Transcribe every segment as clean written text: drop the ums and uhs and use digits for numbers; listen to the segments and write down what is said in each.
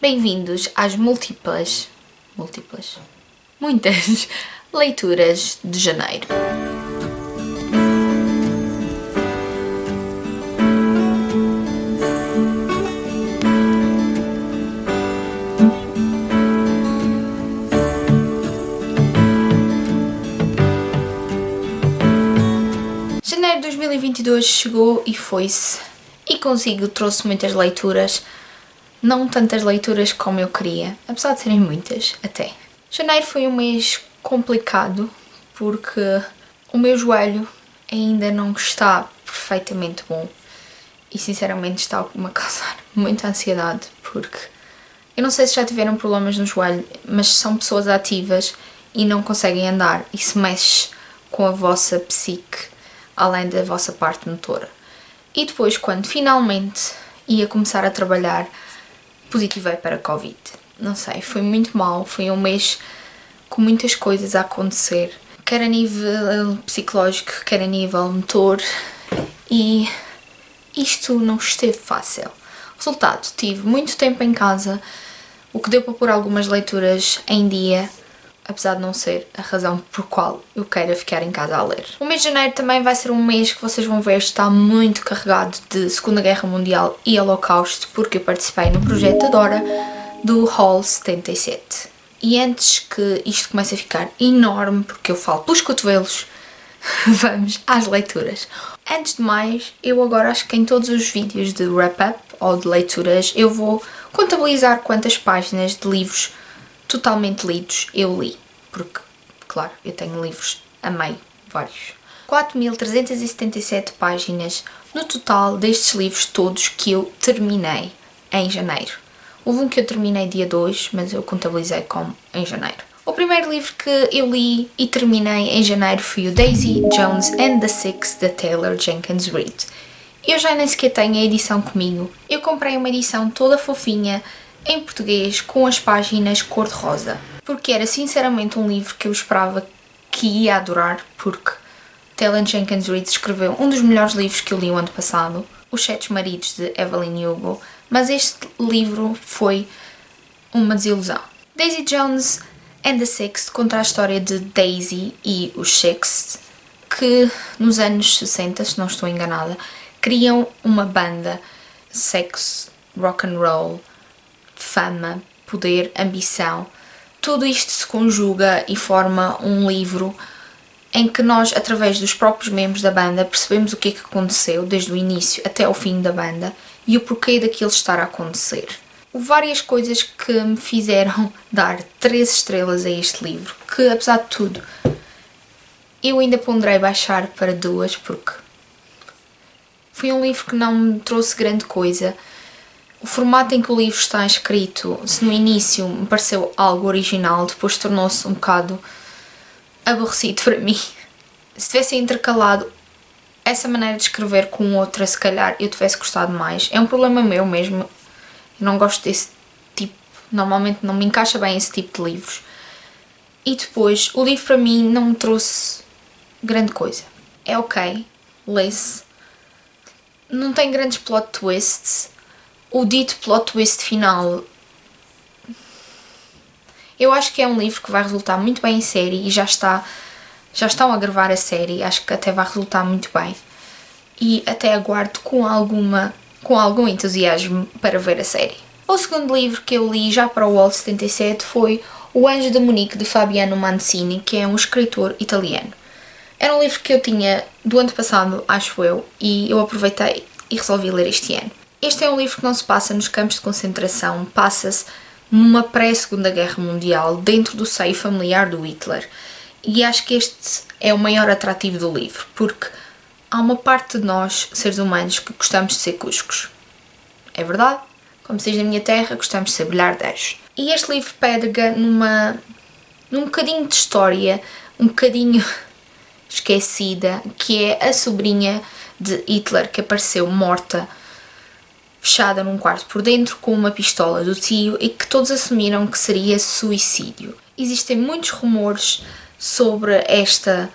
Bem-vindos às muitas leituras de janeiro. Janeiro de 2022 chegou e foi-se, e consigo trouxe muitas leituras. Não tantas leituras como eu queria, apesar de serem muitas, até. Janeiro foi um mês complicado, porque o meu joelho ainda não está perfeitamente bom. E sinceramente está-me a causar muita ansiedade, porque eu não sei se já tiveram problemas no joelho, mas são pessoas ativas e não conseguem andar. Isso mexe com a vossa psique, além da vossa parte motora. E depois, quando finalmente ia começar a trabalhar, positivei para Covid. Não sei, foi muito mal, foi um mês com muitas coisas a acontecer, quer a nível psicológico, quer a nível motor, e isto não esteve fácil. Resultado, tive muito tempo em casa, o que deu para pôr algumas leituras em dia, apesar de não ser a razão por qual eu queira ficar em casa a ler. O mês de janeiro também vai ser um mês que vocês vão ver está muito carregado de Segunda Guerra Mundial e Holocausto, porque eu participei no projeto Dora do Hall 77. E antes que isto comece a ficar enorme, porque eu falo pelos cotovelos, vamos às leituras. Antes de mais, eu agora acho que em todos os vídeos de wrap-up ou de leituras eu vou contabilizar quantas páginas de livros totalmente lidos eu li, porque, claro, eu tenho livros a meio, vários. 4.377 páginas no total destes livros todos que eu terminei em janeiro. Houve um que eu terminei dia 2, mas eu contabilizei como em janeiro. O primeiro livro que eu li e terminei em janeiro foi o Daisy Jones and the Six, da Taylor Jenkins Reid. Eu já nem sequer tenho a edição comigo. Eu comprei uma edição toda fofinha, em português, com as páginas cor-de-rosa, porque era sinceramente um livro que eu esperava que ia adorar, porque Taylor Jenkins Reid escreveu um dos melhores livros que eu li o ano passado, Os Sete Maridos, de Evelyn Hugo, mas este livro foi uma desilusão. Daisy Jones and the Six conta a história de Daisy e os Six, que nos anos 60, se não estou enganada, criam uma banda, sexo, rock and roll, fama, poder, ambição. Tudo isto se conjuga e forma um livro em que nós, através dos próprios membros da banda, percebemos o que é que aconteceu desde o início até ao fim da banda e o porquê daquilo estar a acontecer. Houve várias coisas que me fizeram dar 3 estrelas a este livro, que apesar de tudo eu ainda ponderei baixar para 2, porque foi um livro que não me trouxe grande coisa. O formato em que o livro está escrito, se no início me pareceu algo original, depois tornou-se um bocado aborrecido para mim. Se tivesse intercalado essa maneira de escrever com outra, se calhar eu tivesse gostado mais. É um problema meu mesmo, eu não gosto desse tipo, normalmente não me encaixa bem esse tipo de livros. E depois, o livro para mim não me trouxe grande coisa. É ok, lê-se, não tem grandes plot twists. O dito plot twist final, eu acho que é um livro que vai resultar muito bem em série e já estão a gravar a série, acho que até vai resultar muito bem. E até aguardo com algum entusiasmo para ver a série. O segundo livro que eu li já para o Wall 77 foi O Anjo de Munique, de Fabiano Mancini, que é um escritor italiano. Era um livro que eu tinha do ano passado, acho eu, e eu aproveitei e resolvi ler este ano. Este é um livro que não se passa nos campos de concentração, passa-se numa pré-Segunda Guerra Mundial, dentro do seio familiar do Hitler. E acho que este é o maior atrativo do livro, porque há uma parte de nós, seres humanos, que gostamos de ser cuscos. É verdade? Como se diz na minha terra, gostamos de ser bilhardeiros. E este livro pega num bocadinho de história, um bocadinho esquecida, que é a sobrinha de Hitler, que apareceu morta, fechada num quarto por dentro com uma pistola do tio, e que todos assumiram que seria suicídio. Existem muitos rumores sobre esta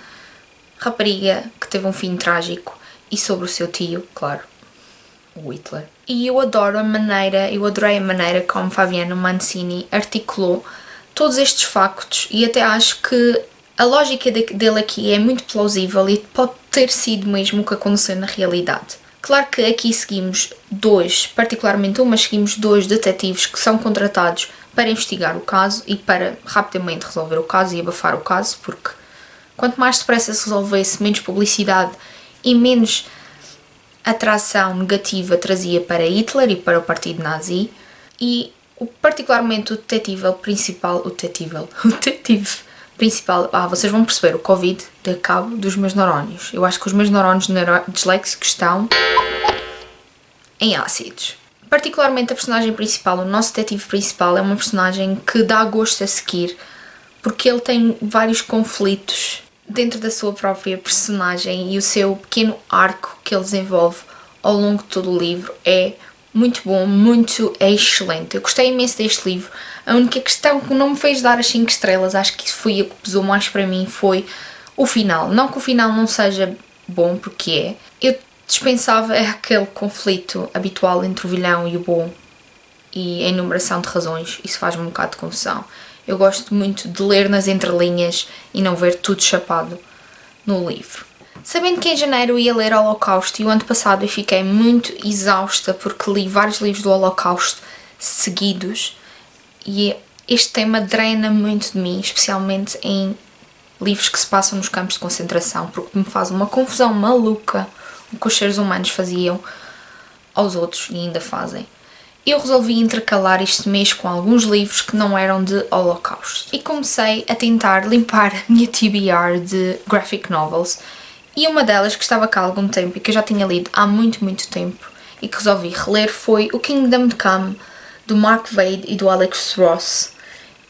rapariga que teve um fim trágico e sobre o seu tio, claro, o Hitler. E eu adorei a maneira como Fabiano Mancini articulou todos estes factos e até acho que a lógica dele aqui é muito plausível e pode ter sido mesmo o que aconteceu na realidade. Claro que aqui seguimos seguimos dois detetives que são contratados para investigar o caso e para rapidamente resolver o caso e abafar o caso, porque quanto mais depressa se resolvesse, menos publicidade e menos atração negativa trazia para Hitler e para o partido nazi. E particularmente o detetive principal, vocês vão perceber, o Covid deu cabo dos meus neurónios. Eu acho que os meus neurónios disléxicos estão em ácidos. Particularmente a personagem principal, o nosso detetive principal, é uma personagem que dá gosto a seguir, porque ele tem vários conflitos dentro da sua própria personagem e o seu pequeno arco que ele desenvolve ao longo de todo o livro é muito bom, é excelente. Eu gostei imenso deste livro. A única questão que não me fez dar as 5 estrelas, acho que isso foi o que pesou mais para mim, foi o final. Não que o final não seja bom, porque é. Eu dispensava aquele conflito habitual entre o vilão e o bom e a enumeração de razões. Isso faz-me um bocado de confusão. Eu gosto muito de ler nas entrelinhas e não ver tudo chapado no livro. Sabendo que em janeiro ia ler Holocausto e o ano passado eu fiquei muito exausta porque li vários livros do Holocausto seguidos e este tema drena muito de mim, especialmente em livros que se passam nos campos de concentração, porque me faz uma confusão maluca o que os seres humanos faziam aos outros e ainda fazem. Eu resolvi intercalar este mês com alguns livros que não eram de Holocausto e comecei a tentar limpar a minha TBR de graphic novels e uma delas que estava cá há algum tempo e que eu já tinha lido há muito tempo e que resolvi reler foi o Kingdom Come, do Mark Waid e do Alex Ross,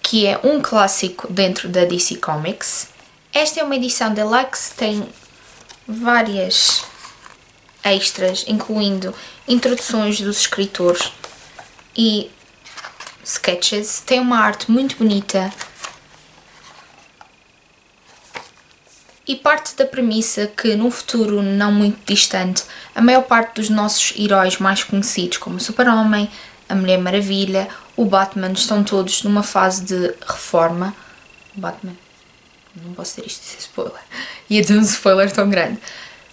que é um clássico dentro da DC Comics. Esta é uma edição deluxe, tem várias extras, incluindo introduções dos escritores e sketches. Tem uma arte muito bonita e parte da premissa que num futuro não muito distante a maior parte dos nossos heróis mais conhecidos, como o Super-Homem, a Mulher Maravilha, o Batman, estão todos numa fase de reforma. Batman, não posso ter isto, isso é spoiler. Ia dizer um spoiler tão grande.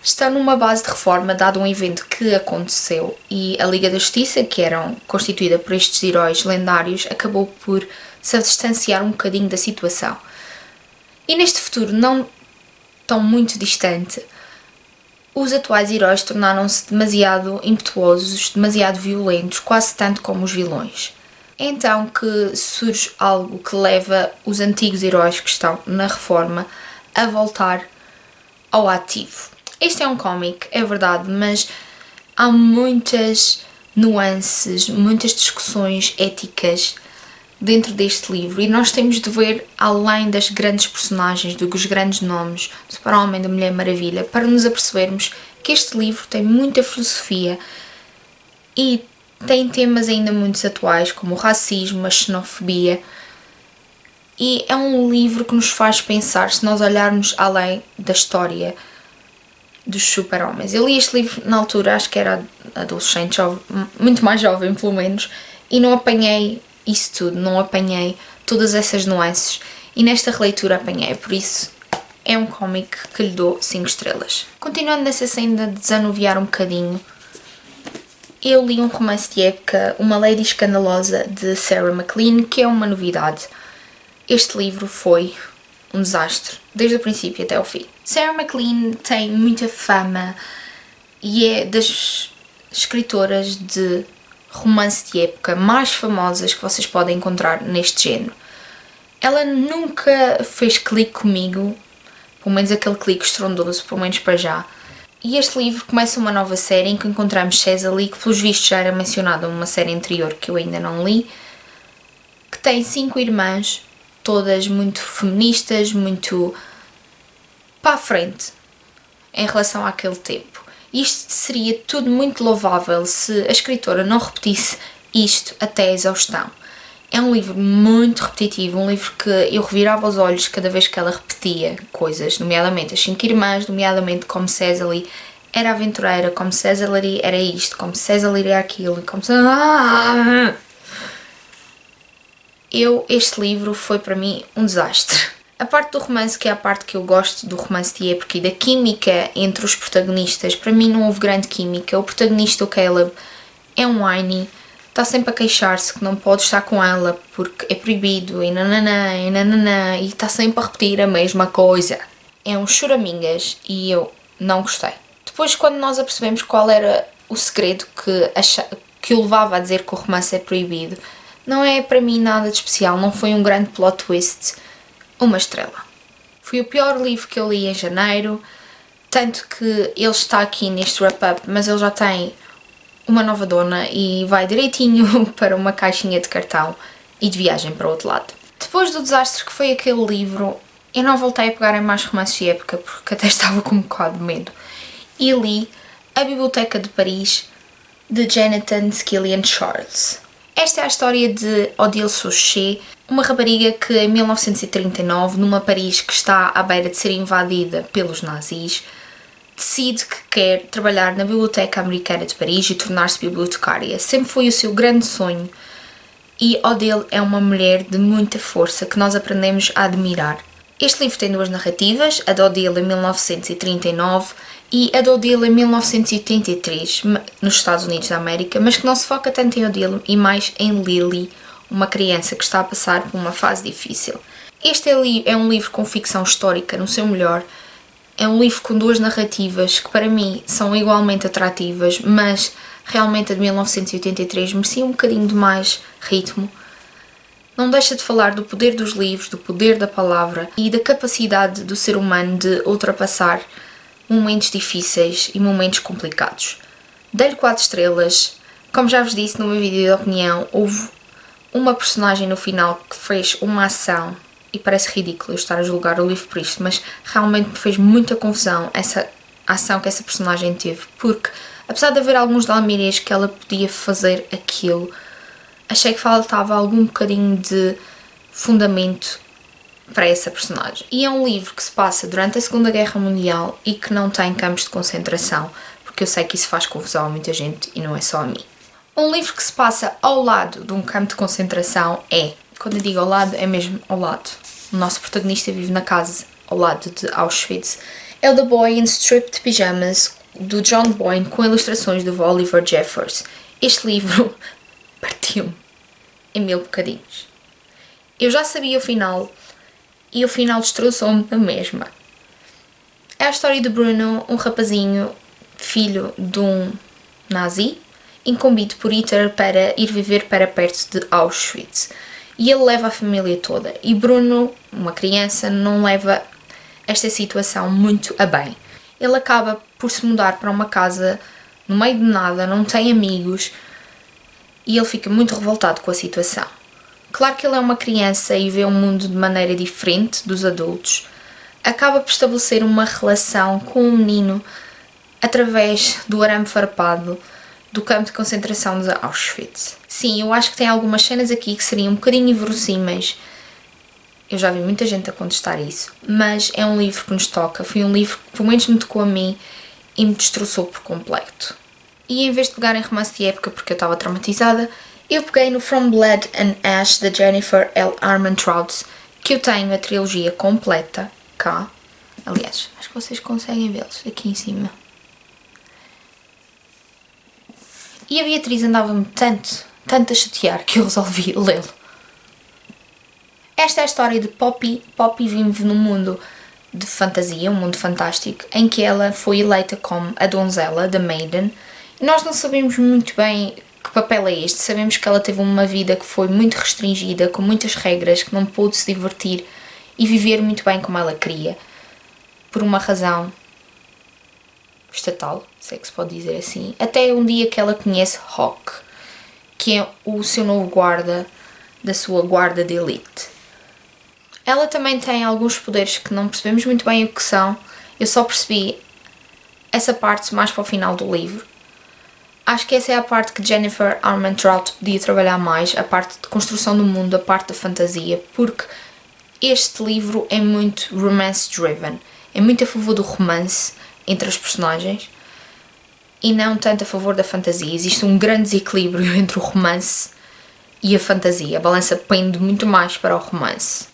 Está numa base de reforma, dado um evento que aconteceu, e a Liga da Justiça, que era constituída por estes heróis lendários, acabou por se distanciar um bocadinho da situação. E neste futuro não tão muito distante, os atuais heróis tornaram-se demasiado impetuosos, demasiado violentos, quase tanto como os vilões. É então que surge algo que leva os antigos heróis que estão na reforma a voltar ao ativo. Este é um cómic, é verdade, mas há muitas nuances, muitas discussões éticas dentro deste livro e nós temos de ver além das grandes personagens, dos grandes nomes, do Super-Homem, da Mulher Maravilha, para nos apercebermos que este livro tem muita filosofia e tem temas ainda muito atuais, como o racismo, a xenofobia, e é um livro que nos faz pensar, se nós olharmos além da história dos super-homens. Eu li este livro na altura, acho que era adolescente, jovem, muito mais jovem pelo menos, e não apanhei isso tudo, não apanhei todas essas nuances, e nesta releitura apanhei, por isso é um cómic que lhe dou 5 estrelas. Continuando nessa cena de desanuviar um bocadinho, eu li um romance de época, Uma Lady Escandalosa, de Sarah MacLean, que é uma novidade. Este livro foi um desastre, desde o princípio até o fim. Sarah MacLean tem muita fama e é das escritoras de romance de época mais famosas que vocês podem encontrar neste género. Ela nunca fez clique comigo, pelo menos aquele clique estrondoso, pelo menos para já. E este livro começa uma nova série em que encontramos Cecily, que pelos vistos já era mencionada numa série anterior que eu ainda não li, que tem 5 irmãs, todas muito feministas, muito para a frente em relação àquele tempo. Isto seria tudo muito louvável se a escritora não repetisse isto até a exaustão. É um livro muito repetitivo, um livro que eu revirava os olhos cada vez que ela repetia coisas, nomeadamente as 5 irmãs, nomeadamente como Cecily era aventureira, como Cecily era isto, como Cecily era aquilo, como... Este livro foi para mim um desastre. A parte do romance, que é a parte que eu gosto do romance de época e da química entre os protagonistas, para mim não houve grande química. O protagonista, o Caleb, é um whiny, está sempre a queixar-se que não pode estar com ela porque é proibido e nananã, e está sempre a repetir a mesma coisa. É um choramingas e eu não gostei. Depois, quando nós apercebemos qual era o segredo que o levava a dizer que o romance é proibido, não é para mim nada de especial, não foi um grande plot twist. Uma estrela. Foi o pior livro que eu li em janeiro, tanto que ele está aqui neste wrap-up, mas ele já tem uma nova dona e vai direitinho para uma caixinha de cartão e de viagem para o outro lado. Depois do desastre que foi aquele livro, eu não voltei a pegar em mais romances de época porque até estava com um bocado de medo. E li A Biblioteca de Paris, de Jonathan Squillian Charles. Esta é a história de Odile Souchet, uma rapariga que em 1939, numa Paris que está à beira de ser invadida pelos nazis, decide que quer trabalhar na Biblioteca Americana de Paris e tornar-se bibliotecária. Sempre foi o seu grande sonho e Odile é uma mulher de muita força que nós aprendemos a admirar. Este livro tem duas narrativas, a de Odile em 1939 e a de Odile em 1983, nos Estados Unidos da América, mas que não se foca tanto em Odile e mais em Lily, uma criança que está a passar por uma fase difícil. Este é um livro com ficção histórica no seu melhor, é um livro com duas narrativas que para mim são igualmente atrativas, mas realmente a de 1983 merecia um bocadinho de mais ritmo. Não deixa de falar do poder dos livros, do poder da palavra e da capacidade do ser humano de ultrapassar momentos difíceis e momentos complicados. Dei-lhe 4 estrelas. Como já vos disse no meu vídeo de opinião, houve uma personagem no final que fez uma ação, e parece ridículo eu estar a julgar o livro por isto, mas realmente me fez muita confusão essa ação que essa personagem teve, porque apesar de haver alguns dalmirias que ela podia fazer aquilo, achei que faltava algum bocadinho de fundamento para essa personagem. E é um livro que se passa durante a Segunda Guerra Mundial e que não tem campos de concentração, porque eu sei que isso faz confusão a muita gente e não é só a mim. Um livro que se passa ao lado de um campo de concentração quando eu digo ao lado, é mesmo ao lado. O nosso protagonista vive na casa ao lado de Auschwitz. É o The Boy in Stripped Pyjamas, do John Boyne, com ilustrações do Oliver Jeffers. Este livro partiu-me em 1000 bocadinhos. Eu já sabia o final e o final destroçou-me da mesma. É a história de Bruno, um rapazinho, filho de um nazi, incumbido por Hitler para ir viver para perto de Auschwitz. E ele leva a família toda. E Bruno, uma criança, não leva esta situação muito a bem. Ele acaba por se mudar para uma casa no meio de nada, não tem amigos, e ele fica muito revoltado com a situação. Claro que ele é uma criança e vê o mundo de maneira diferente dos adultos. Acaba por estabelecer uma relação com o menino através do arame farpado do campo de concentração de Auschwitz. Sim, eu acho que tem algumas cenas aqui que seriam um bocadinho inverossímeis. Eu já vi muita gente a contestar isso, mas é um livro que nos toca. Foi um livro que pelo menos me tocou a mim e me destroçou por completo. E em vez de pegar em romance de época porque eu estava traumatizada, eu peguei no From Blood and Ash, da Jennifer L. Armentrout, que eu tenho a trilogia completa cá. Aliás, acho que vocês conseguem vê-los aqui em cima. E a Beatriz andava-me tanto a chatear que eu resolvi lê-lo. Esta é a história de Poppy. Poppy vive num mundo de fantasia, um mundo fantástico, em que ela foi eleita como a donzela, da Maiden. E nós não sabemos muito bem que papel é este. Sabemos que ela teve uma vida que foi muito restringida, com muitas regras, que não pôde se divertir e viver muito bem como ela queria, por uma razão estatal, se é que se pode dizer assim, até um dia que ela conhece Hawk, que é o seu novo guarda, da sua guarda de elite. Ela também tem alguns poderes que não percebemos muito bem o que são, eu só percebi essa parte mais para o final do livro. Acho que essa é a parte que Jennifer Armentrout podia trabalhar mais, a parte de construção do mundo, a parte da fantasia, porque este livro é muito romance-driven, é muito a favor do romance entre as personagens, e não tanto a favor da fantasia. Existe um grande desequilíbrio entre o romance e a fantasia. A balança pende muito mais para o romance.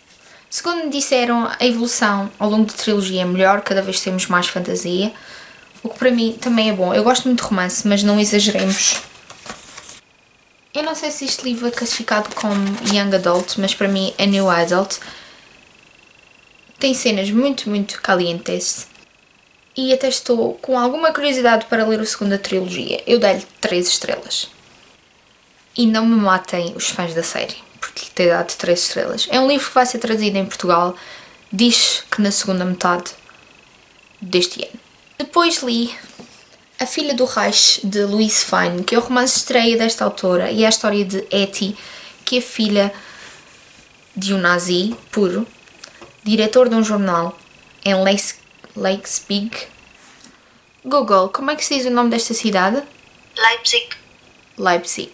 Segundo me disseram, a evolução ao longo da trilogia é melhor, cada vez temos mais fantasia, o que para mim também é bom. Eu gosto muito de romance, mas não exageremos. Eu não sei se este livro é classificado como Young Adult, mas para mim é New Adult. Tem cenas muito, muito calientes. E até estou com alguma curiosidade para ler a segunda trilogia. Eu dei-lhe 3 estrelas. E não me matem os fãs da série, porque lhe tenho dado 3 estrelas. É um livro que vai ser traduzido em Portugal. Diz que na segunda metade deste ano. Depois li A Filha do Reich, de Louise Fine, que é o romance de estreia desta autora, e é a história de Etty, que é filha de um nazi puro, diretor de um jornal em Leipzig. Google, como é que se diz o nome desta cidade? Leipzig.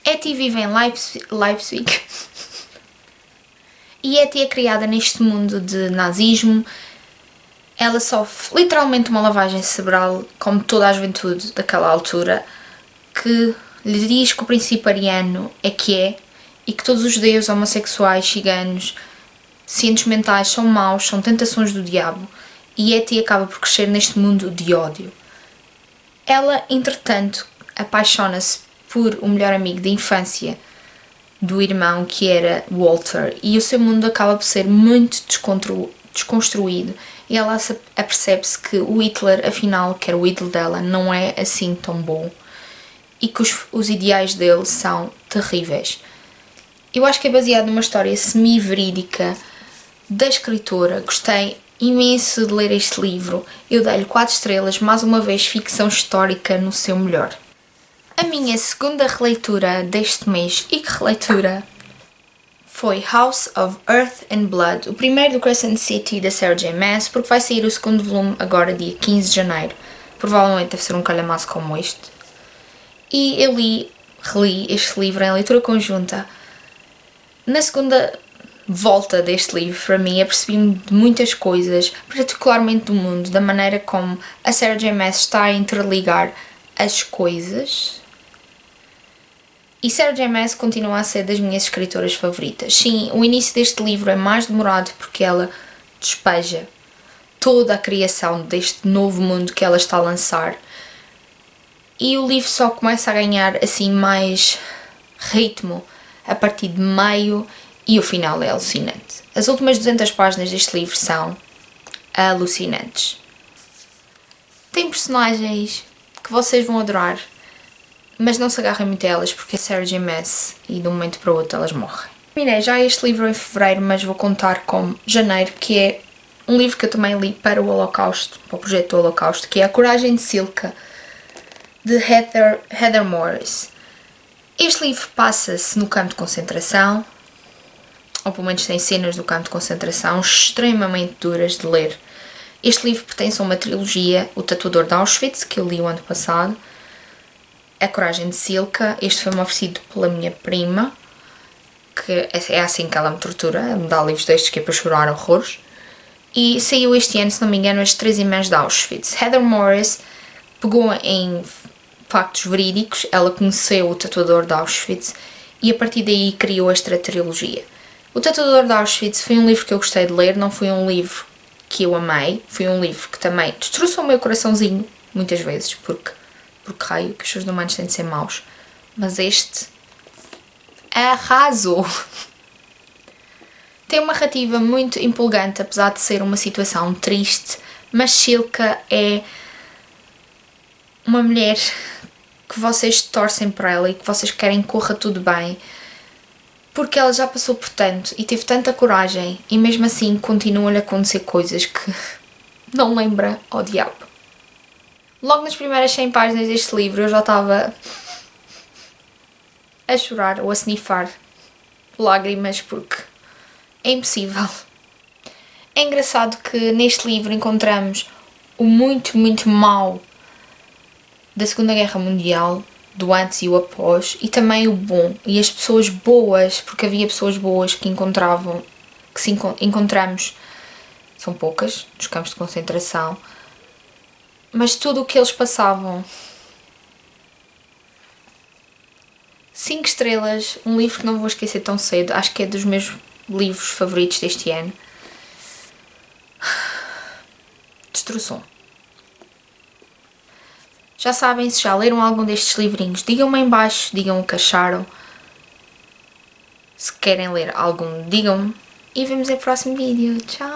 Etty vive em Leipzig. E Etty é criada neste mundo de nazismo. Ela sofre literalmente uma lavagem cerebral, como toda a juventude daquela altura, que lhe diz que o princípio ariano é que é, e que todos os judeus, homossexuais, ciganos, cientes mentais são maus, são tentações do diabo, e Etty acaba por crescer neste mundo de ódio. Ela, entretanto, apaixona-se por o melhor amigo da infância do irmão, que era Walter, e o seu mundo acaba por ser muito desconstruído, e ela apercebe-se que o Hitler, afinal, que era o ídolo dela, não é assim tão bom, e que os ideais dele são terríveis. Eu acho que é baseado numa história semi-verídica da escritora. Gostei imenso de ler este livro. Eu dei-lhe 4 estrelas, mais uma vez ficção histórica no seu melhor. A minha segunda releitura deste mês, e que releitura, foi House of Earth and Blood, o primeiro do Crescent City, da Sarah J. Maas, porque vai sair o segundo volume agora, dia 15 de janeiro. Provavelmente deve ser um calhamaço como este. E eu reli este livro em leitura conjunta. Na segunda volta deste livro, para mim, apercebi-me de muitas coisas, particularmente do mundo, da maneira como a Sarah J. Maas está a interligar as coisas. E Sarah J. Maas continua a ser das minhas escritoras favoritas. Sim, o início deste livro é mais demorado porque ela despeja toda a criação deste novo mundo que ela está a lançar. E o livro só começa a ganhar assim mais ritmo a partir de meio, e o final é alucinante. As últimas 200 páginas deste livro são alucinantes. Tem personagens que vocês vão adorar, mas não se agarrem muito a elas, porque é Sarah J. Maas e de um momento para o outro elas morrem. Terminei já este livro em fevereiro, mas vou contar como janeiro, que é um livro que eu também li para o Holocausto, para o projeto do Holocausto, que é A Coragem de Silka, de Heather Morris. Este livro passa-se no campo de concentração, ou pelo menos tem cenas do campo de concentração extremamente duras de ler. Este livro pertence a uma trilogia, O Tatuador de Auschwitz, que eu li o ano passado, A Coragem de Silka. Este foi-me oferecido pela minha prima, que é assim que ela me tortura, me dá livros destes que é para chorar horrores. E saiu este ano, se não me engano, As 3 Irmãs de Auschwitz. Heather Morris pegou em factos verídicos, ela conheceu o Tatuador de Auschwitz e a partir daí criou esta trilogia. O Tatuador de Auschwitz foi um livro que eu gostei de ler, não foi um livro que eu amei, foi um livro que também destroçou o meu coraçãozinho, muitas vezes, porque raio que os seres humanos têm de ser maus, mas este arrasou. Tem uma narrativa muito empolgante, apesar de ser uma situação triste, mas Silka é uma mulher que vocês torcem por ela e que vocês querem que corra tudo bem, porque ela já passou por tanto e teve tanta coragem, e mesmo assim continuam-lhe a acontecer coisas que não lembra ao diabo. Logo nas primeiras 100 páginas deste livro eu já estava a chorar ou a snifar lágrimas, porque é impossível. É engraçado que neste livro encontramos o muito, muito mau da Segunda Guerra Mundial, do antes e o após, e também o bom, e as pessoas boas, porque havia pessoas boas que encontramos, são poucas, nos campos de concentração, mas tudo o que eles passavam. 5 estrelas, um livro que não vou esquecer tão cedo, acho que é dos meus livros favoritos deste ano. Destrução. Já sabem, se já leram algum destes livrinhos, digam-me em baixo, digam o que acharam. Se querem ler algum, digam-me. E vemos no próximo vídeo. Tchau!